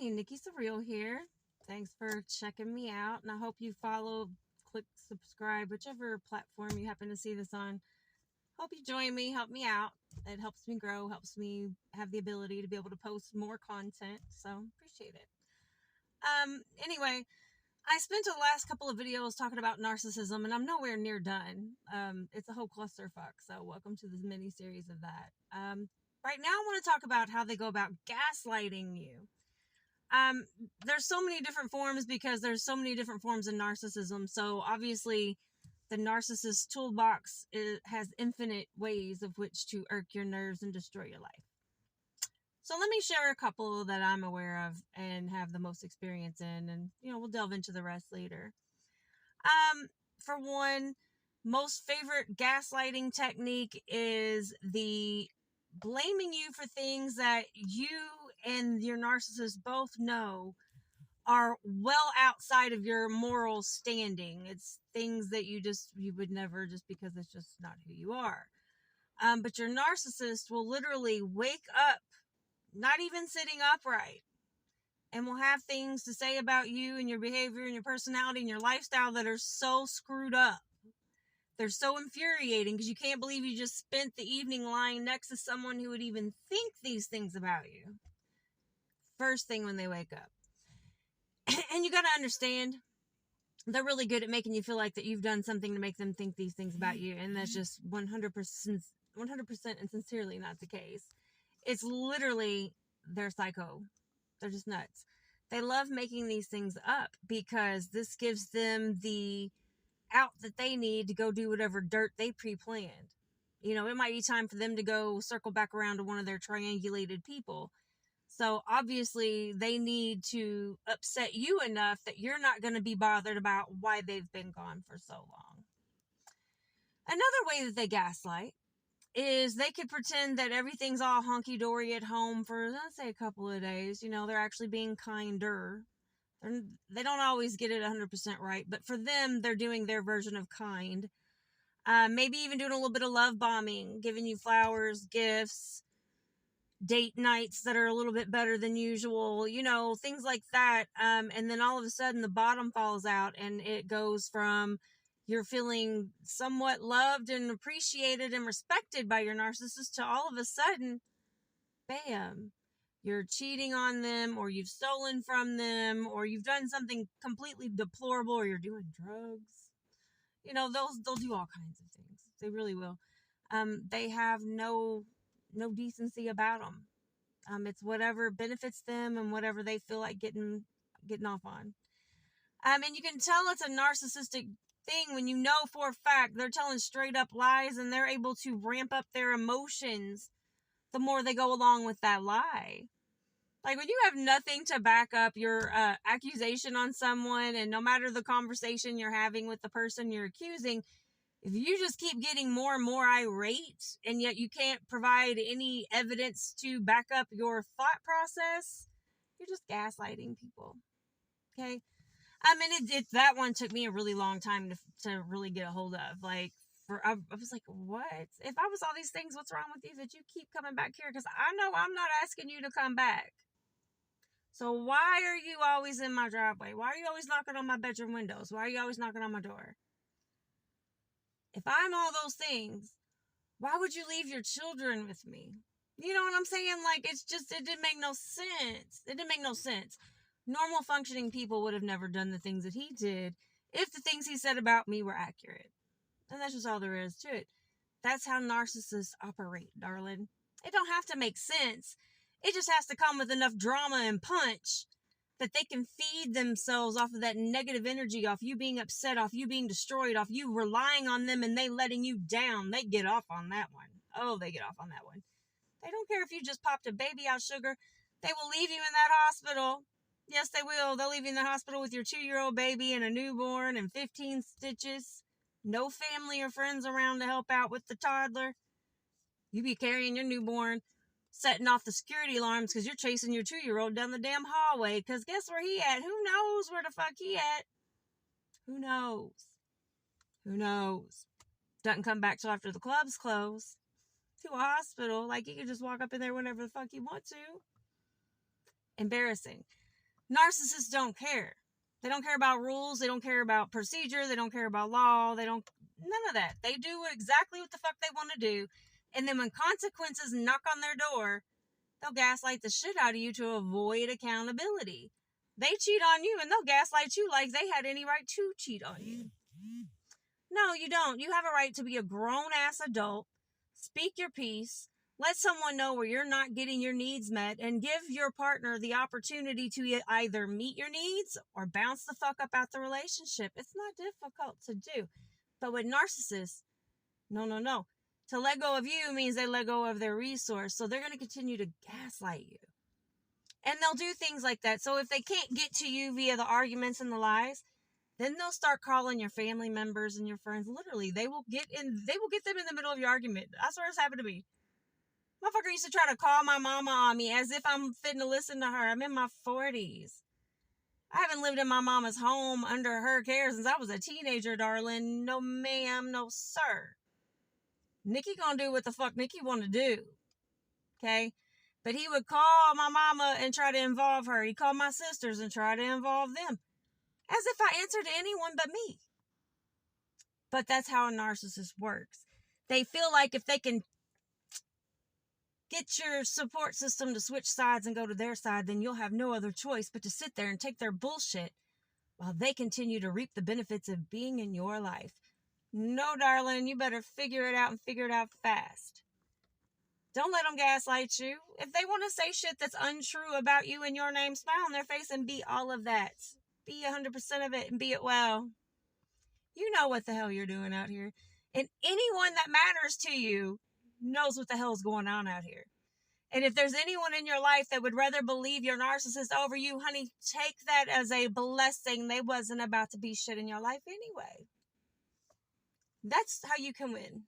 Hey, Nikki Surreal here. Thanks for checking me out, and I hope you follow, click subscribe, whichever platform you happen to see this on. Hope you join me, help me out. It helps me grow, helps me have the ability to be able to post more content, so appreciate it. Anyway, I spent the last couple of videos talking about narcissism, and I'm nowhere near done. It's a whole clusterfuck, so welcome to this mini series of that. Right now, I want to talk about how they go about gaslighting you. There's so many different forms because there's so many different forms of narcissism. So obviously, the narcissist toolbox has infinite ways of which to irk your nerves and destroy your life. So let me share a couple that I'm aware of and have the most experience in, and we'll delve into the rest later. For one, most favorite gaslighting technique is the blaming you for things that you and your narcissist both know are well outside of your moral standing. It's things that you would never, just because it's just not who you are. But your narcissist will literally wake up, not even sitting upright, and will have things to say about you and your behavior and your personality and your lifestyle that are so screwed up. They're so infuriating because you can't believe you just spent the evening lying next to someone who would even think these things about you. First thing when they wake up. And you got to understand, they're really good at making you feel like that you've done something to make them think these things about you. And that's just 100% and sincerely not the case. It's literally, they're psycho. They're just nuts. They love making these things up because this gives them the out that they need to go do whatever dirt they pre-planned. It might be time for them to go circle back around to one of their triangulated people. So obviously they need to upset you enough that you're not going to be bothered about why they've been gone for so long. Another way that they gaslight is they could pretend that everything's all hunky-dory at home for, let's say, a couple of days. They're actually being kinder. They don't always get it 100% right, but for them, they're doing their version of kind. Maybe even doing a little bit of love bombing, giving you flowers, gifts, date nights that are a little bit better than usual, things like that. And then all of a sudden the bottom falls out and it goes from you're feeling somewhat loved and appreciated and respected by your narcissist to all of a sudden, bam, you're cheating on them, or you've stolen from them, or you've done something completely deplorable, or you're doing drugs. They'll do all kinds of things. They really will. They have no decency about them. It's whatever benefits them and whatever they feel like getting off on. And you can tell it's a narcissistic thing when you know for a fact they're telling straight up lies and they're able to ramp up their emotions the more they go along with that lie. Like when you have nothing to back up your accusation on someone, and no matter the conversation you're having with the person you're accusing, if you just keep getting more and more irate and yet you can't provide any evidence to back up your thought process, you're just gaslighting people. Okay? That one took me a really long time to really get a hold of. I was like, what? If I was all these things, what's wrong with you that you keep coming back here? Because I know I'm not asking you to come back. So why are you always in my driveway? Why are you always knocking on my bedroom windows? Why are you always knocking on my door? If I'm all those things, why would you leave your children with me? You know what I'm saying? It didn't make no sense. It didn't make no sense. Normal functioning people would have never done the things that he did if the things he said about me were accurate. And that's just all there is to it. That's how narcissists operate, darling. It don't have to make sense. It just has to come with enough drama and punch that they can feed themselves off of that negative energy, off you being upset, off you being destroyed, off you relying on them and they letting you down. They get off on that one. Oh, they get off on that one. They don't care if you just popped a baby out sugar. They will leave you in that hospital. Yes, they will. They'll leave you in the hospital with your 2-year-old baby and a newborn and 15 stitches. No family or friends around to help out with the toddler. You be carrying your newborn, setting off the security alarms because you're chasing your 2-year-old down the damn hallway. Because guess where he at? Who knows where the fuck he at? Who knows? Who knows? Doesn't come back till after the clubs close. To a hospital. Like, you can just walk up in there whenever the fuck you want to. Embarrassing. Narcissists don't care. They don't care about rules. They don't care about procedure. They don't care about law. None of that. They do exactly what the fuck they want to do. And then when consequences knock on their door, they'll gaslight the shit out of you to avoid accountability. They cheat on you and they'll gaslight you like they had any right to cheat on you. No, you don't. You have a right to be a grown-ass adult, speak your piece, let someone know where you're not getting your needs met, and give your partner the opportunity to either meet your needs or bounce the fuck up out the relationship. It's not difficult to do. But with narcissists, no. To let go of you means they let go of their resource. So they're going to continue to gaslight you. And they'll do things like that. So if they can't get to you via the arguments and the lies, then they'll start calling your family members and your friends. Literally, they will get them in the middle of your argument. I swear it's happened to me. Motherfucker used to try to call my mama on me as if I'm fitting to listen to her. I'm in my 40s. I haven't lived in my mama's home under her care since I was a teenager, darling. No ma'am, no sir. Nikki gonna do what the fuck Nikki want to do. Okay? But he would call my mama and try to involve her. He'd call my sisters and try to involve them. As if I answered to anyone but me. But that's how a narcissist works. They feel like if they can get your support system to switch sides and go to their side, then you'll have no other choice but to sit there and take their bullshit while they continue to reap the benefits of being in your life. No, darling, you better figure it out and figure it out fast. Don't let them gaslight you. If they want to say shit that's untrue about you in your name, smile on their face and be all of that. Be 100% of it and be it well. You know what the hell you're doing out here. And anyone that matters to you knows what the hell's going on out here. And if there's anyone in your life that would rather believe your narcissist over you, honey, take that as a blessing. They wasn't about to be shit in your life anyway. That's how you can win.